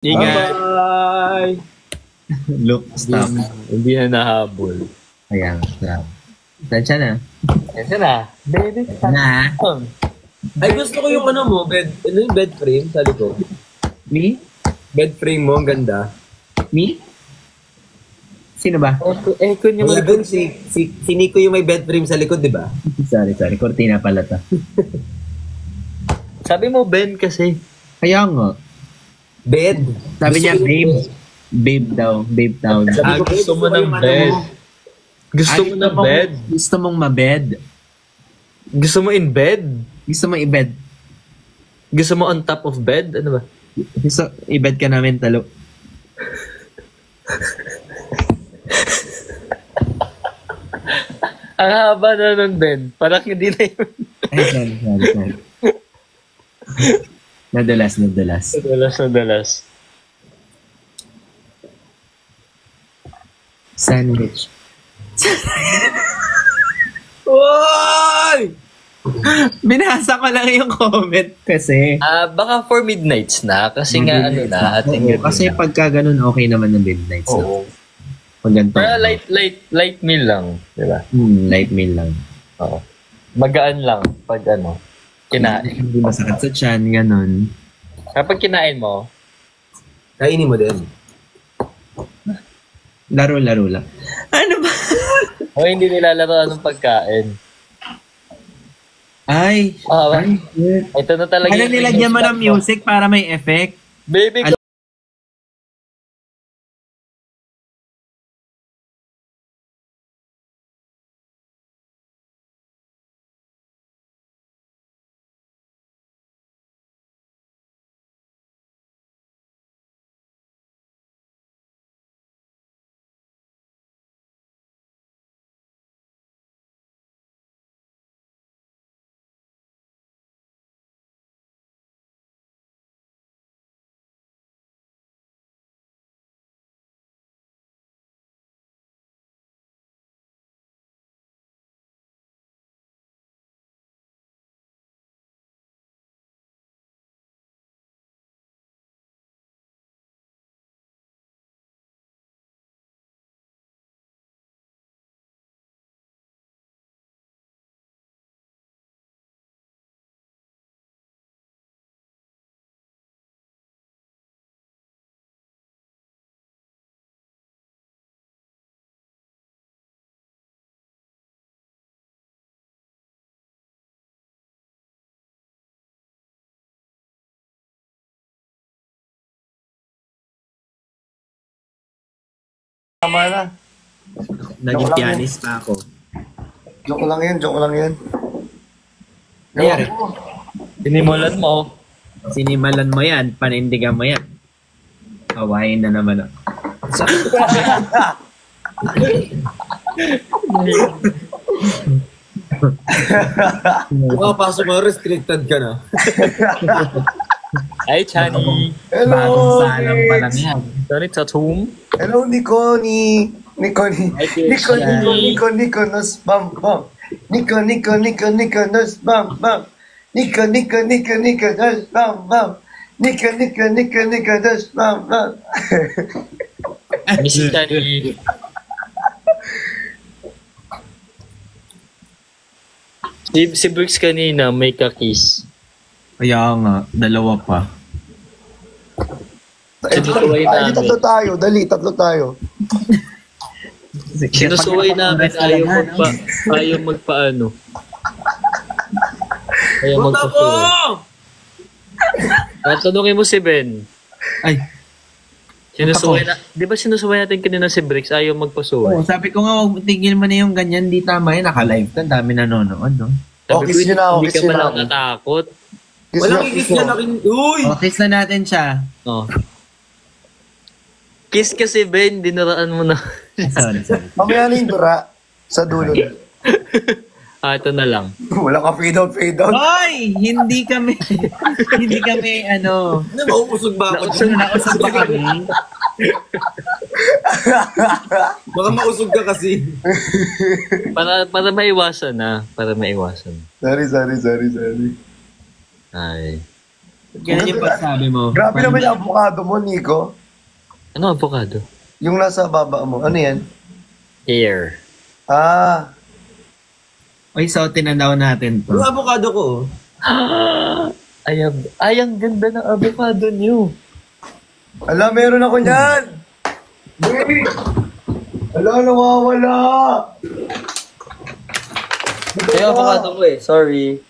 Ingat. Bye! Look, stop. Hindi na nahabol. Ayan, stop. Tansya na. Kasi na. Baby, Na. Ay, gusto ko yung ano mo, yung bed frame sa likod. Me? Bed frame mo, ang ganda. Me? Sino ba? Echo niyo. Wala dun, si Nico yung may bed frame sa likod, di ba? Sorry. Cortina pala to. Sabi mo, Ben kasi. Kaya nga. Bed. Sabi Gusto niya, ko yung- babe. Babe daw. Gusto mo ng bed. Gusto mo ng bed. Gusto mong mabed. Gusto mo in bed. Gusto mo i-bed. Gusto mo on top of bed. Ano ba? Gusto i-bed ka namin talo. Ang haba na nun, Ben. Parang hindi na yun. Ay, sorry. Nadalas. Dalas. Sandwich. Oy! Binasa ko lang yung comment kasi. Baka for midnights na. Kasi nga ano na. Ating Oo, kasi pagka ganun, okay naman ng midnights. Oo. Pag ganito. Pero light meal lang. Diba? Light meal lang. Oo. Magaan lang pag ano. Kinain. Hindi masakit sa tiyan, ganun. Kapag kinain mo, Kainin mo din. Laro lang. Ano ba? o hindi nilalaro anong pagkain. Ay. Ito na talaga. Ano nilagyan mo ng music para may effect? Baby Ano? Tama na. Naging pianist pa ako. Joke lang yan. Nangyari? Sinimulan mo. Sinimalan mo yan, panindigan mo yan. Kawain na naman ako. Pasok mo, restricted ka na. Ay, Chani. Hello! Bagong salang pa lang yan. Sorry, Tatum. Hello, Nico, nos bam bam. Nico, nos bam bam. Nico, nos bam bam. Nico, nos bam bam. Miss Chani. Si Brooks kanina may kakis. Kaya nga, dalawa pa. Sinusuway namin. Tatlo tayo. Sinusuway namin ayaw magpaano. Ayaw magpasuway. Tatanungin mo si Ben. Ay, Sinusuway na, di ba sinusuway natin kanina si Bricks ayaw magpasuway? sabi ko nga, tigil mo na yung ganyan, di tama yun, naka-live ka, dami nanonood, no? Sabi kiss ko, nyo na ako, hindi kiss ka nyo ba na ako. natatakot? Walang ikis niya na rin. Uy! Kiss na natin siya. Oh. Kiss kasi Ben, dinuraan mo na. Sorry. Mamaya na yung dura sa dulo. Ito na lang. Wala ka fade out. Hoy! Hindi kami, ano, Ano, mauusog ba ako? nausap ba kami? Baka mausog ka kasi. Para maiwasan na. Para maiwasan. Sorry. Ay. Ganyan yung pagsabi mo. Grabe naman yung avocado mo, Nico. Ano avocado? Yung nasa baba mo. Ano yan? Air. Ah, Oy, so tinanaw natin to. Yung avocado ko, Ay, ang ganda ng avocado niyo. ala, meron ako niyan. Wait. Ala, nawawala. Ay, avocado ko eh. Sorry.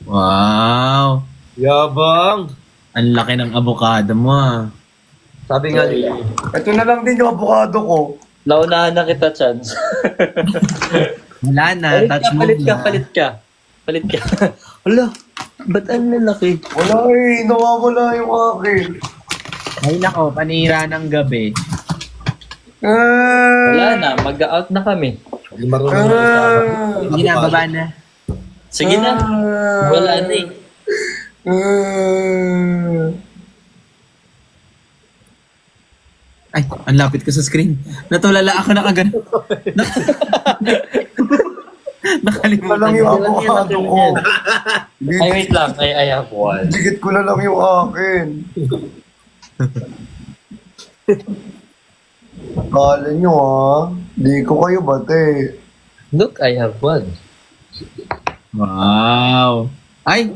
Wow. yabang. Ang laki ng avocado mo ah. Sabi nga nila. Ito na lang din yung avocado ko. Naunahan na kita, Chance. Wala na, touch mo na. Palit ka. Wala, ba't ang lalaki? Wala eh, nawawala yung akin. Ay nako, panira ng gabi. Wala na, mag-out na kami. Hindi marunong na usapan. Hindi na, baba na. Sige na, wala na eh. Ay, ang lapit ko sa screen. Natulala ako na kagad. Nakalimutan lang yung ko. avocado ko. Ay, wait lang. I have one. Dikit ko na lang yung akin. Kala nyo di ko kayo bate. Look, I have one. Wow. Ay.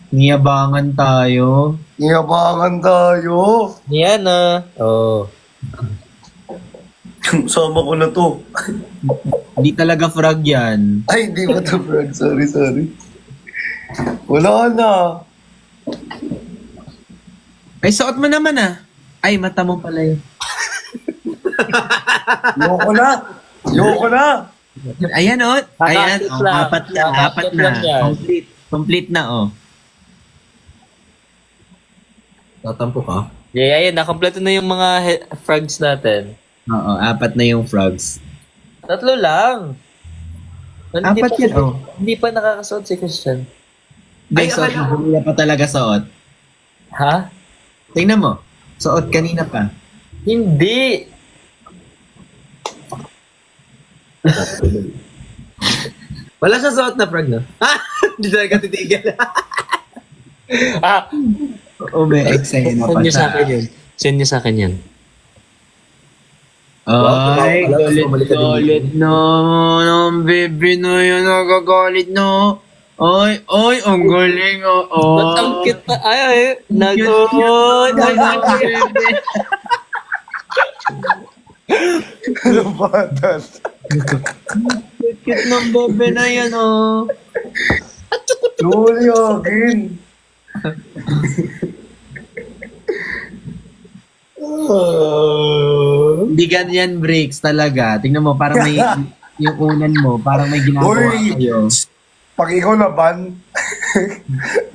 Niyabangan tayo. Iyabangan tayo. Yan na. Oh. Sama ko na to. Hindi talaga frog yan. Ay, hindi ba to, Brad? Sorry. Wala na. Ay, suot mo naman ah. Ay, mata mo pala yun. Yoko na. Ayan oh. Ayan. Oh, lang. apat na. Kakakit lang yan. Complete na oh. Tatampo ka. Yeah, ayan. Nakompleto na yung mga frogs natin. Oo, apat na yung frogs. 3 lang. Apat yan oh. Hindi pa nakakasuot si Christian. Guys, suot mo. Hindi pa talaga suot. Ha? Tingnan mo. Suot kanina pa. Hindi. Wala siya suot na frog, no? Hindi talaga titigil. Oo, may eksena pa Send niyo sa siya. akin yun. Send niyo sa akin yan. Ay, Wala, sumali ka din. galit na. Ang baby na yun, nagagalit na. Ay, ang galing. Ba't ang cute na? Ay, nag-on. Lupatan. Cute ng bebe na yan, oh. Luli akin. Hindi ganyan breaks talaga. Tingnan mo, parang may, yung unan mo, parang may ginagawa Uy, kayo. pag ikaw na ban,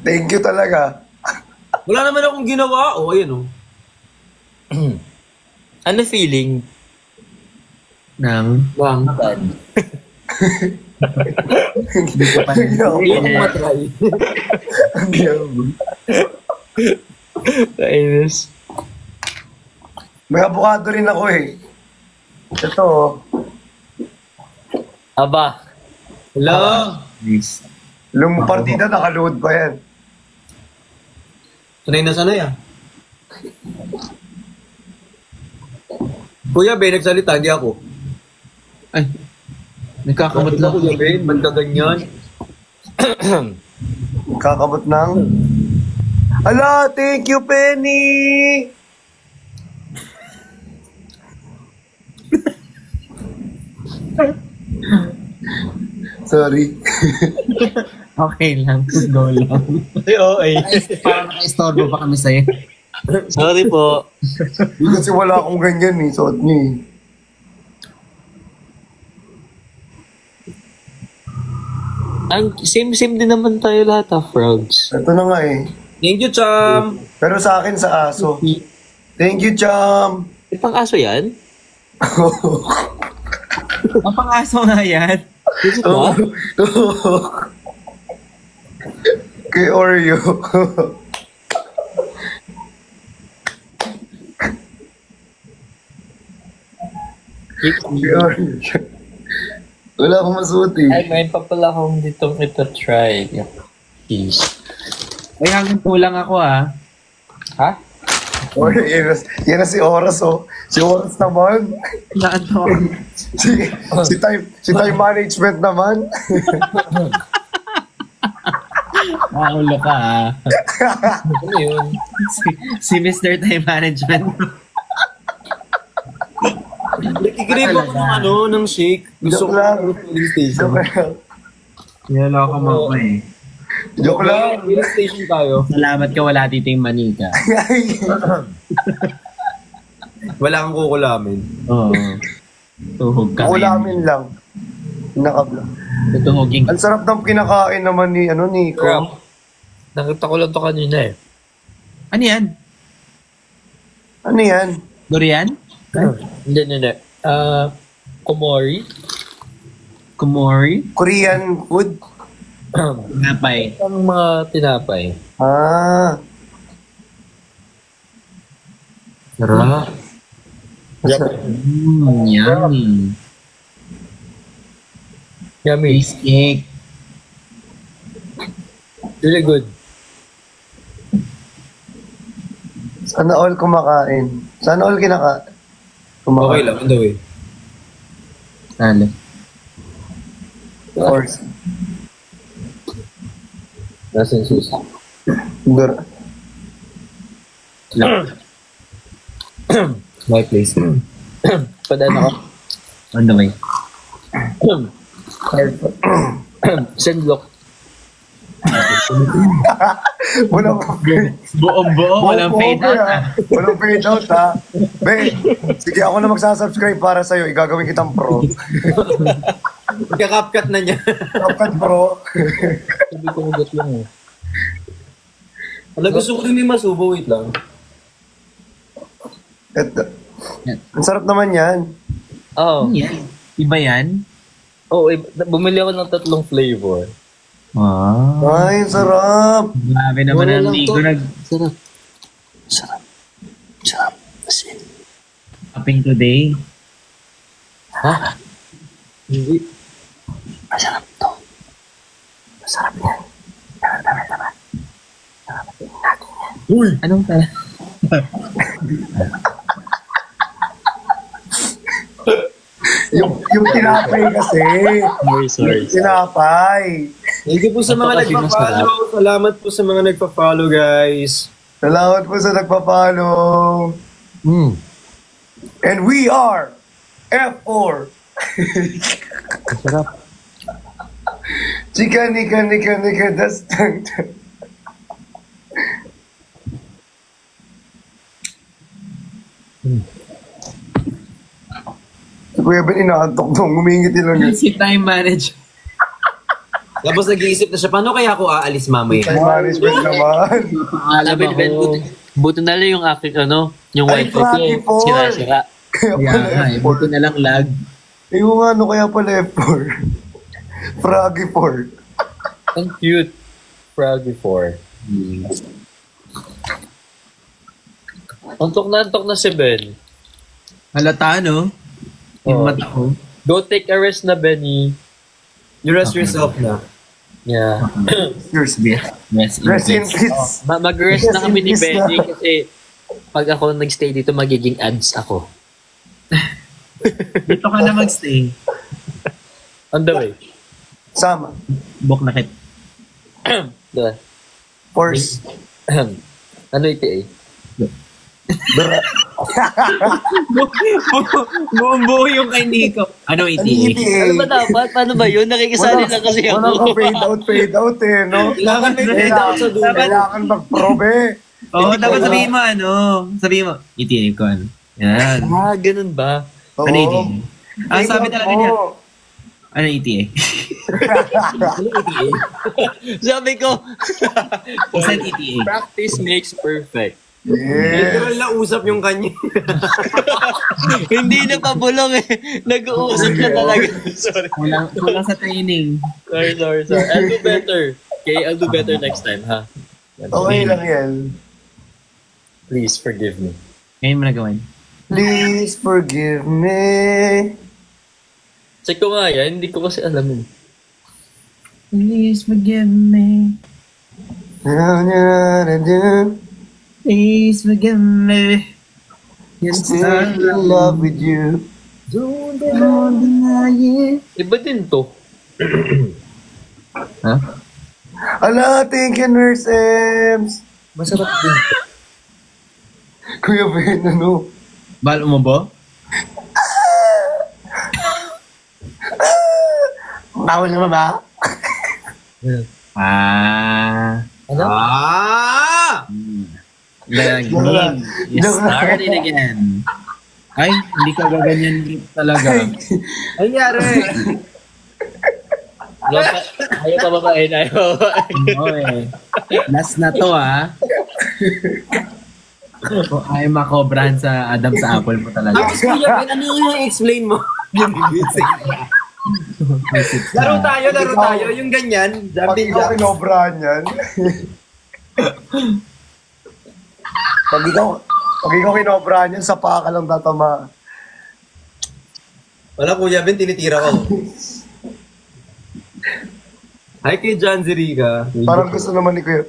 thank you talaga. Wala naman akong ginawa. Oh, ayan, oh. Ano feeling? Nang, Bang. hindi ko pa Hindi ko matry. Ang giyabang. Kainis. May avocado rin ako eh. Ito Aba. Hello? Nice. Lumang partida nakaload pa yan. Sanay na sanay, ah. Kuya Ben, nagsalita, hindi ako. Ay, nagkakamot lang. Kuya Ben, ba't ka ganyan? Kakabot ng... Ala, thank you, Penny! Sorry. Okay lang, go lang. Ay, oo, ay. Parang naka-istorbo pa kami sa'yo. Sorry po. Hindi kasi wala akong ganyan eh, suot niyo eh. Ang same din naman tayo lahat frogs. Ito na nga eh. Thank you, Cham. Pero sa akin sa aso. Thank you, Cham! May pang-aso yan? Ang pang-aso nga yan. Ba? Kay Oreo. Kay Oreo. Wala akong masuot eh. Ay, may pa pala akong ditong ito try. Cheese. Ay, hanggang kulang ako Ha? Oh, yan na si Oras, oh. Si Oras naman. Naanto. Si time management naman. Maulo ka Ano yun? si Mr. Time Management. Nagkikrave ako ng ng shake. Gusto Joke ko lang. ng filling station. Joke lang. Nilala ko mo eh. Joke lang. Filling station tayo. Salamat ka, wala dito yung manika. Wala kang kukulamin. Oo. Tuhog ka. Ulamin lang. Nakabla. Tutuhogin. Ang sarap ng kinakain naman ni Nico. Crap. Nakita ko lang to kanina eh. Ano yan? Ano yan? Durian? Hindi. Komori. Kumori? Korean food? Napay. Ang mga tinapay. Ah. Sarap. Yummy. Yummy. Cheesecake. Really good. Sana all kumakain. Sana all Okay kumakain. lang, on the way. Sali. Of course. Nasaan susi? Dur. My place. Padaan ako. On the way. Sendlock. Walang Buong buo, walang fade out Walang fade out ha. Be, sige ako na magsasubscribe para sa'yo. Igagawin kitang pro. Magka-CapCut na niya. Kapkat pro. Sabi ko ugat lang eh. Wala, gusto ko rin may masubo. Wait lang. Ang sarap naman yan. Oo. Ano yan? Iba yan? Oh, bumili ako ng 3 flavor. Wow. Ay, ang sarap. Grabe naman Wala ang lang Nico to. nag Sarap. Sarap. Asin. shopping today. Ha? Hindi. Masarap to. Masarap yan. Uy! Anong tala? Yung tinapay kasi. Sorry. Yung tinapay. Thank you po sa mga Ito kasi nagpa-follow. Salamat po sa mga nagpa-follow, guys. Salamat po sa nagpa-follow. And we are F4. Masarap. Chika, nika, dastang. Si Kuya Ben, inaantok nung humingit lang yun. Si time manager. Tapos nag-iisip na siya, paano kaya ako aalis mamaya? Time management naman. Alam Sabi ni Ben, buti na lang yung aking yung Ay, wifi ko. Froggy Paul. Sira-sira. Kaya Kaya pala nga, F4. buti na lang lag. Yung ano kaya pala F4. Froggy 4. Ang cute. Froggy 4. Antok na si Ben. Halata, no? Yung Oo. mata ko. Go take a rest na, Benny. You rest yourself na. Yeah. Yours. Yes, Rest in yes. peace. Mag-rest na kami ni Yes, yes Benny na. kasi pag ako nag-stay dito, magiging ads ako. Dito ka na magstay. On the way. Sama. Bok na kit. Diba? Force. Ano iti Buong-buo yung kay Nico. Ano Ano iti? Ano ba dapat? Paano ba yun? Nakikisali lang kasi Wala ako. kang fade out eh, no? Kailangan may fade out sa dulo. Kailangan mag-probe. Oo, dapat sabihin mo ano. Sabihin mo, iti ko ano. Yan. ganun ba? Oo. Ano iti? Ang sabi talaga niya, Oo. ano iti? Sabi ko, Isang iti. practice makes perfect. Yes. Literal na usap yung kanya. Hindi na pabulong eh. Nag-uusap ka talaga. Sorry. Kulang sa training. Sorry. I'll do better. Okay, I'll do better next time, ha? Okay lang yan. Please forgive me. Ngayon mo na gawin. Please forgive me. Check ko nga yan, hindi ko kasi alam yun. Please forgive me. Please forgive me. Still in love with you. Don't deny it. Iba din to. Ha? Ala, thank you, Nurse Ems. Masarap din. Kuya Ben, ano? Balo mo ba? Bawal naman ba? Ano? The game is started again. Ay, hindi ka gaganyan talaga. Ay, yari. Ayaw pa babae na. Oo eh. Last na to Kung ayaw makobrahan sa Adam sa Apple mo talaga. Tapos Kuya Ben, ano yung explain mo? Laro tayo. Yung ganyan. Pag Jumping ikaw jacks. kinobrahan yan. Pag ikaw kinobrahan yan, sa paa ka lang tatama. Wala, Kuya Ben, tinitira ko. Hi kay John Zerica. Parang gusto naman ni Kuya.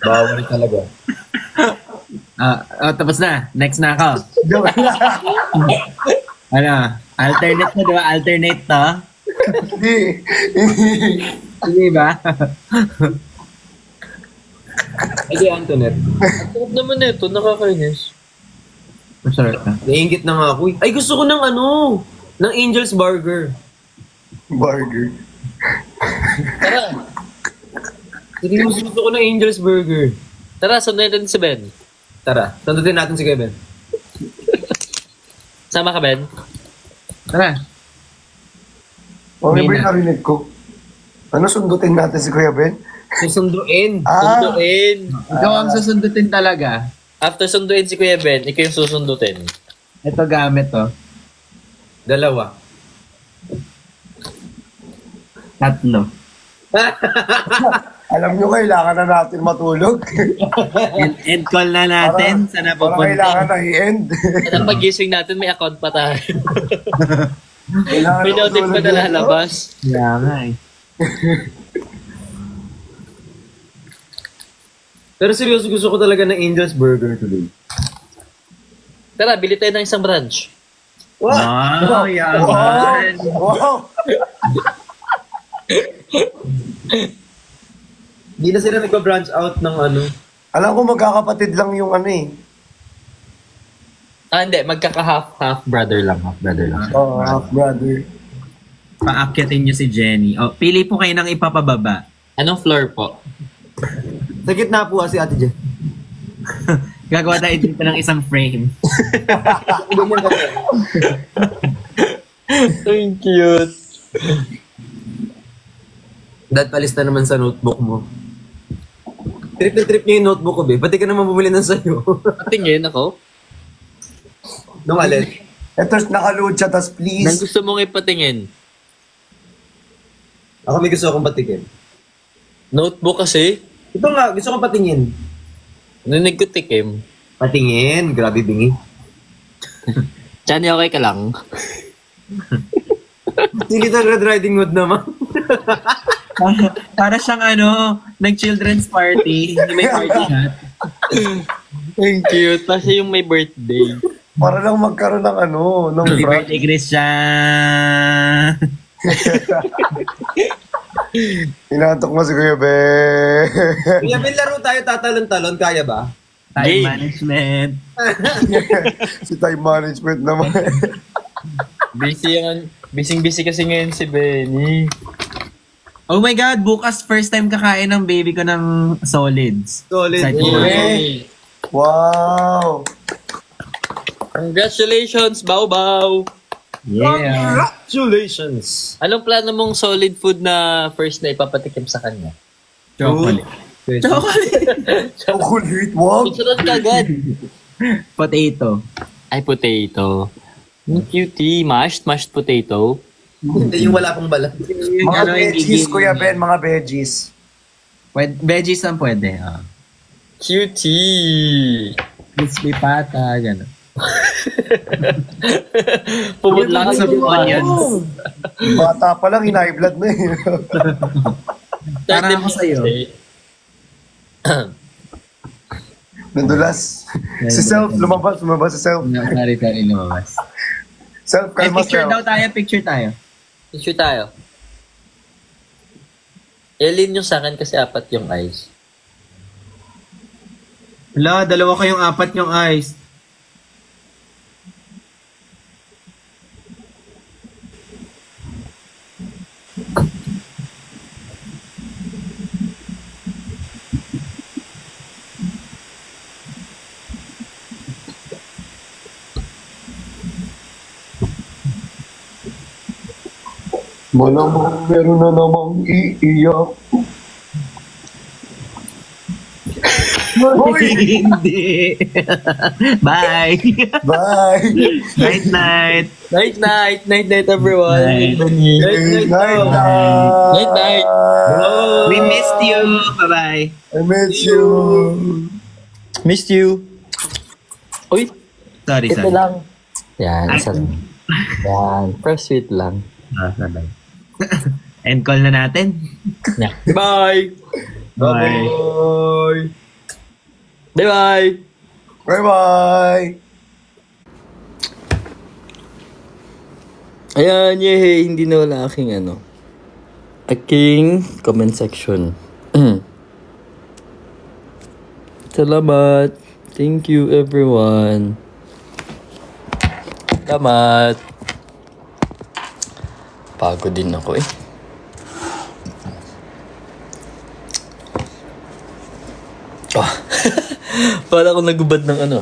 Bawal talaga. Tapos na. Next na ako. Joke lang. Ano? Alternate na, di ba? Alternate to? Hindi. Hindi ba? Ay, Antoinette. Sarap naman ito, nakakainis. Masarap na. Naiingit na nga ako. Ay, gusto ko ng ng Angel's Burger. Burger. Tara, Gusto ko ng Angel's Burger. tara, sundan natin si Ben. Tara, sandutin natin si Kevin. Sama ka, Ben? Tara. O, may Mina. narinig ko. Ano sundutin natin si Kuya Ben? Susunduin. Sunduin. Ikaw ang susundutin talaga. After sunduin si Kuya Ben, ikaw yung susundutin. Ito gamit to. Dalawa. Tatlo. Alam nyo, kailangan na natin matulog. End call na natin. Sana Parang kailangan pupunta. na i-end. At ang pagising natin, may account pa tayo. Kailangan May na notif pa matulog na yun. lalabas. Kaya nga eh. Pero seryoso, gusto ko talaga ng Angel's Burger today. Tara, bili tayo ng isang branch. Wow, yaman. Wow! Hindi na sila nagpa-branch out ng Alam ko magkakapatid lang yung Hindi. Magkaka-half brother lang. Half brother lang. Oh, half brother. Paakyatin nyo si Jenny. O, pili po kayo ng ipapababa. Anong floor po? Sa gitna po si Ate Jen. Gagawa tayo dito ng isang frame. Ang cute. Dad, palis na naman sa notebook mo. Trip na trip niya yung notebook ko, be. Pati ka naman bumili ng sayo. Tingin ako. Nung alin? Ito, nakaload siya, tas Nang please. gusto mong ipatingin. Ako may gusto akong patingin. Notebook kasi. Ito nga, gusto kong patingin. Narinig ko tikim. Patingin, grabe bingi. Chani, okay ka lang? Hindi na Red Riding Hood naman. Para siyang nag-children's party. Hindi may party hat. Ang cute. Kasi yung may birthday. Para lang magkaroon ng ng Happy brand. birthday, Christian! Inaantok mo si Kuya Ben. Kuya, may laro tayo tatalon-talon. Kaya ba? Time Game. management. Si time management naman. Busy kasi ngayon si Benny. Oh my God, bukas first time kakain ng baby ko ng solids. Solid. Sa Hey. Wow! Congratulations, Bao. Yeah. Congratulations! Anong plano mong solid food na first na ipapatikim sa kanya? Chocolate. Chocolate. Chocolate, wow! Sunod ka agad. Potato. Ay, potato. Cutie. Mashed potato. Hindi, yung wala pang balat. Yung Mga veggies, gigil- Kuya Ben, mga veggies. Veggies lang pwede. Cutie. Crispy pata, gano'n. Pumut lang sa Onions. Bata pa lang, high blood na eh. Para ako sa'yo. Nandulas. Si Self, lumabas si Self. Sorry, lumabas. Self, Eh, kalma picture Self. daw tayo, picture tayo. Picture tayo. Alien yung sa akin kasi 4 yung eyes. Wala, 2 kayong 4 yung eyes. Malamang meron na namang iiyak. Hoy! Hindi. Bye. Bye! Night, night. Night, everyone. Night. Night, night! Night. We missed you. Bye-bye. I miss you! Missed you. Uy, Sorry, ito sorry. lang. Yan, isa lang. Yan, first sweet lang. Sorry. End call na natin. Yeah. Bye! Bye. Bye-bye! Bye-bye! Ayan, yay! Hindi na wala aking aking comment section. Salamat! Thank you, everyone! Salamat! Pagod din ako eh. Oh. Para ako nagubad ng na